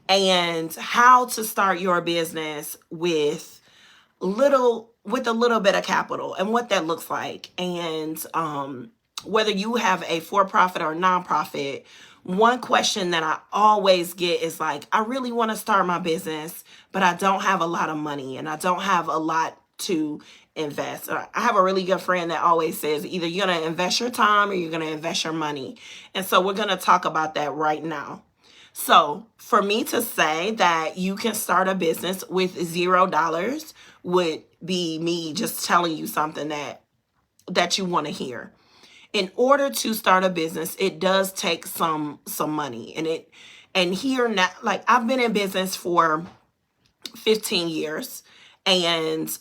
and how to start your business with a little bit of capital and what that looks like. And whether you have a for-profit or nonprofit, one question that I always get is like, I really want to start my business, but I don't have a lot of money and I don't have a lot to invest. I have a really good friend that always says either you're going to invest your time or you're going to invest your money. And so we're going to talk about that right now. So for me to say that you can start a business with $0 would be me just telling you something that you want to hear. In order to start a business, it does take some money. And here now, like, I've been in business for 15 years, and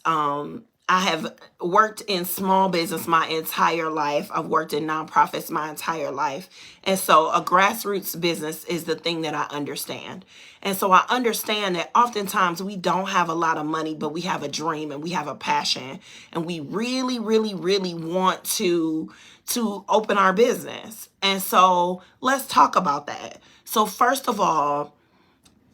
I have worked in small business my entire life. I've worked in nonprofits my entire life. And so a grassroots business is the thing that I understand. And so I understand that oftentimes we don't have a lot of money, but we have a dream and we have a passion, and we really, really, really want to open our business. And so let's talk about that. So first of all,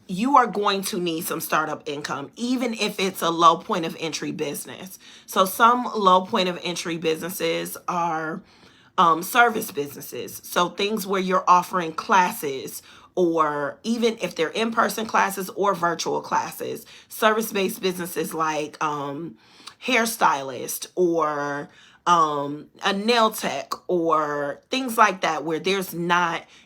you are going to need some startup income, even if it's a low point of entry business. So some low point of entry businesses are service businesses. So things where you're offering classes, or even if they're in-person classes or virtual classes. Service-based businesses like hairstylist or a nail tech or things like that, where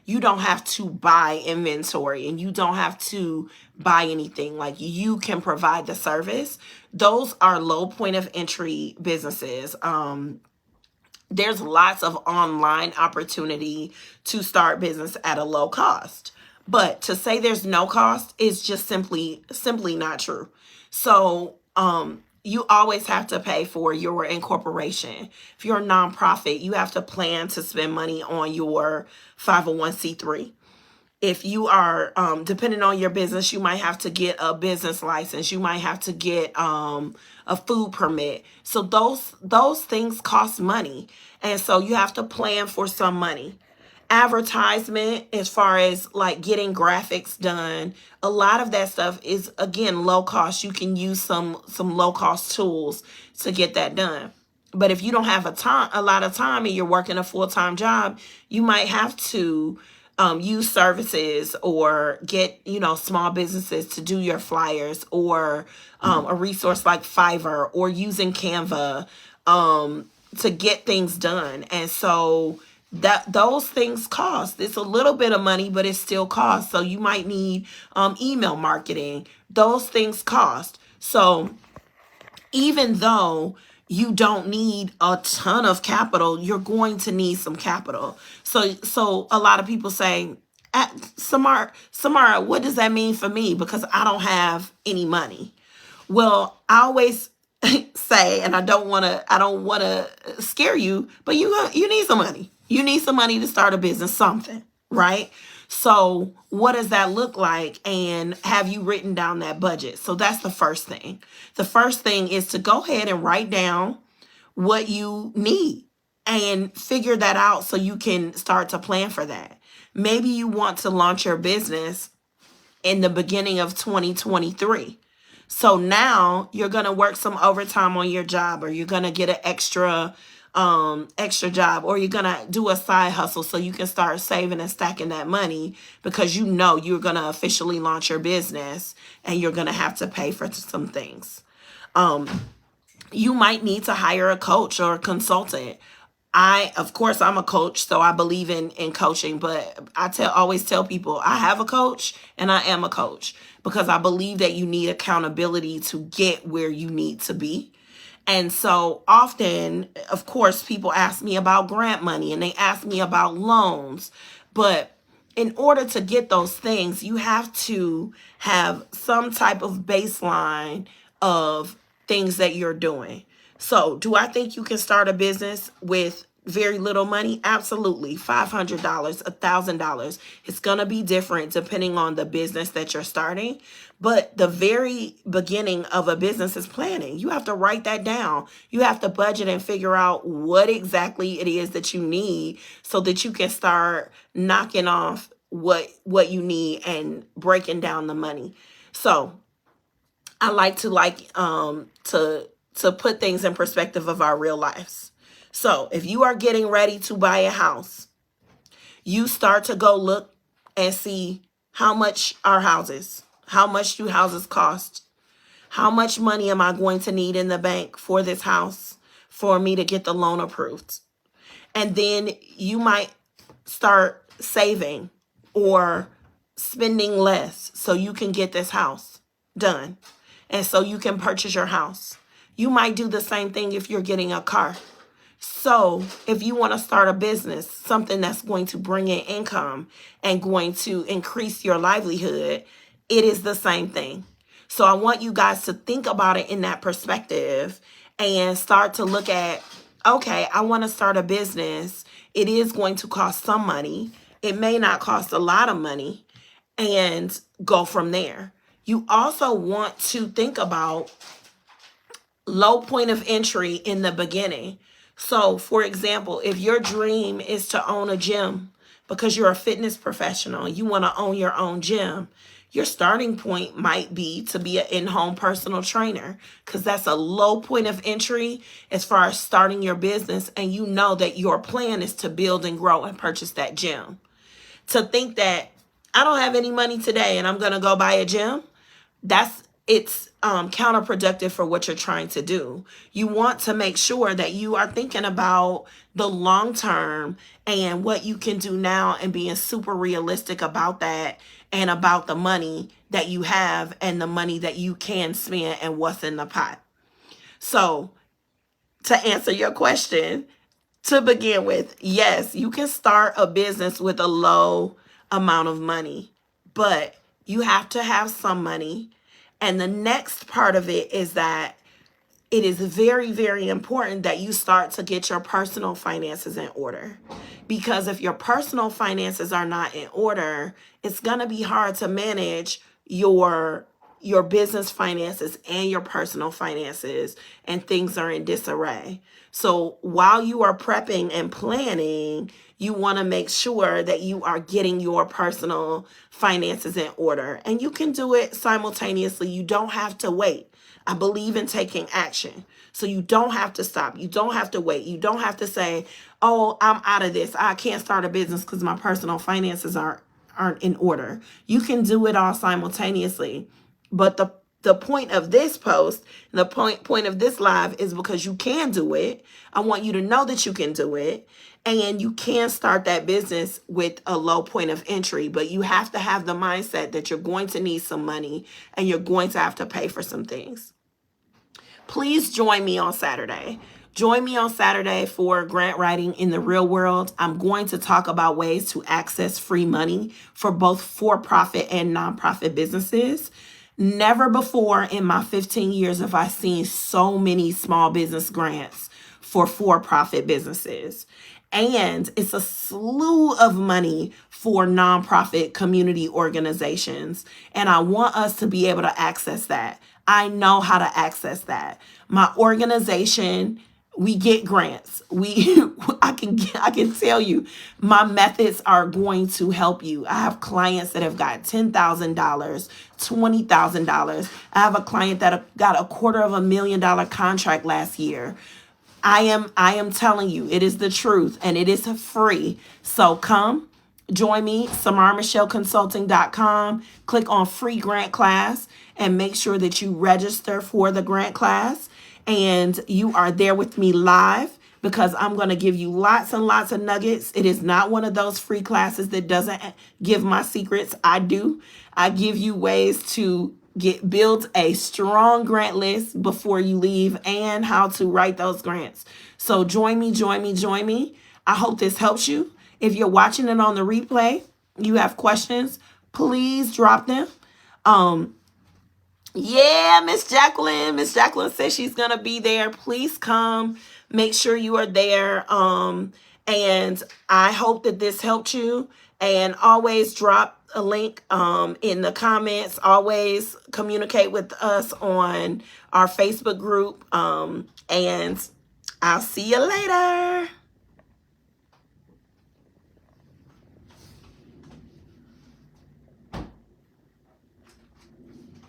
you don't have to buy inventory and you don't have to buy anything. Like, you can provide the service. Those are low point of entry businesses. There's lots of online opportunity to start business at a low cost. But to say there's no cost is just simply not true. So, you always have to pay for your incorporation. If you're a nonprofit, you have to plan to spend money on your 501c3. If you are, depending on your business, you might have to get a business license. You might have to get a food permit. So those things cost money. And so you have to plan for some money. Advertisement, as far as like getting graphics done, a lot of that stuff is, again, low cost. You can use some low cost tools to get that done. But if you don't have a lot of time and you're working a full-time job, you might have to use services or get, small businesses to do your flyers, or a resource like Fiverr, or using Canva to get things done. And so those things cost. It's a little bit of money, but it still costs. So you might need email marketing. Those things cost. So even though you don't need a ton of capital, you're going to need some capital. So a lot of people say, Samara, what does that mean for me? Because I don't have any money. Well, I always say, and I don't want to scare you, but you need some money. You need some money to start a business, something, right? So what does that look like? And have you written down that budget? So that's the first thing. The first thing is to go ahead and write down what you need and figure that out so you can start to plan for that. Maybe you want to launch your business in the beginning of 2023. So now you're going to work some overtime on your job, or you're going to get an extra job, or you're going to do a side hustle so you can start saving and stacking that money, because you're going to officially launch your business and you're going to have to pay for some things. You might need to hire a coach or a consultant. Of course, I'm a coach, so I believe in coaching, but I always tell people I have a coach and I am a coach, because I believe that you need accountability to get where you need to be. And so often, of course, people ask me about grant money and they ask me about loans, but in order to get those things, you have to have some type of baseline of things that you're doing. So do I think you can start a business with very little money? Absolutely. $500, $1,000. It's going to be different depending on the business that you're starting. But the very beginning of a business is planning. You have to write that down. You have to budget and figure out what exactly it is that you need so that you can start knocking off what you need and breaking down the money. So I like to put things in perspective of our real lives. So if you are getting ready to buy a house, you start to go look and see how much are houses, how much do houses cost, how much money am I going to need in the bank for this house for me to get the loan approved. And then you might start saving or spending less so you can get this house done and so you can purchase your house. You might do the same thing if you're getting a car. So if you want to start a business, something that's going to bring in income and going to increase your livelihood, it is the same thing. So I want you guys to think about it in that perspective and start to look at, okay, I want to start a business. It is going to cost some money. It may not cost a lot of money, and go from there. You also want to think about low point of entry in the beginning. So, for example, if your dream is to own a gym because you're a fitness professional, you want to own your own gym, your starting point might be to be an in-home personal trainer because that's a low point of entry as far as starting your business. And you know that your plan is to build and grow and purchase that gym. To think that I don't have any money today and I'm going to go buy a gym, it's counterproductive for what you're trying to do. You want to make sure that you are thinking about the long term and what you can do now and being super realistic about that and about the money that you have and the money that you can spend and what's in the pot. So to answer your question, to begin with, yes, you can start a business with a low amount of money, but you have to have some money. And the next part of it is that it is very, very important that you start to get your personal finances in order. Because if your personal finances are not in order, it's going to be hard to manage your business finances and your personal finances, and things are in disarray. So while you are prepping and planning, you want to make sure that you are getting your personal finances in order. And you can do it simultaneously. You don't have to wait. I believe in taking action. So you don't have to stop. You don't have to wait. You don't have to say, oh, I'm out of this. I can't start a business because my personal finances aren't in order. You can do it all simultaneously. But the point of this post, the point of this live is because you can do it. I want you to know that you can do it. And you can start that business with a low point of entry, but you have to have the mindset that you're going to need some money and you're going to have to pay for some things. Please join me on Saturday. Join me on Saturday for Grant Writing in the Real World. I'm going to talk about ways to access free money for both for-profit and nonprofit businesses. Never before in my 15 years have I seen so many small business grants for-profit businesses. And it's a slew of money for nonprofit community organizations. And I want us to be able to access that. I know how to access that. My organization, we get grants. I can tell you my methods are going to help you. I have clients that have got $10,000, $20,000. I have a client that got $250,000 contract last year. I am telling you, it is the truth and it is free. So come join me, SamaraMichelleConsulting.com. Click on free grant class and make sure that you register for the grant class and you are there with me live, because I'm going to give you lots and lots of nuggets. It is not one of those free classes that doesn't give my secrets. I do. I give you ways to build a strong grant list before you leave and how to write those grants. So join me. I hope this helps you. If you're watching it on the replay, you have questions, please drop them. Yeah, Miss Jacqueline. Miss Jacqueline says she's going to be there. Please come. Make sure you are there. And I hope that this helped you. And always drop a link in the comments. Always communicate with us on our Facebook group. And I'll see you later.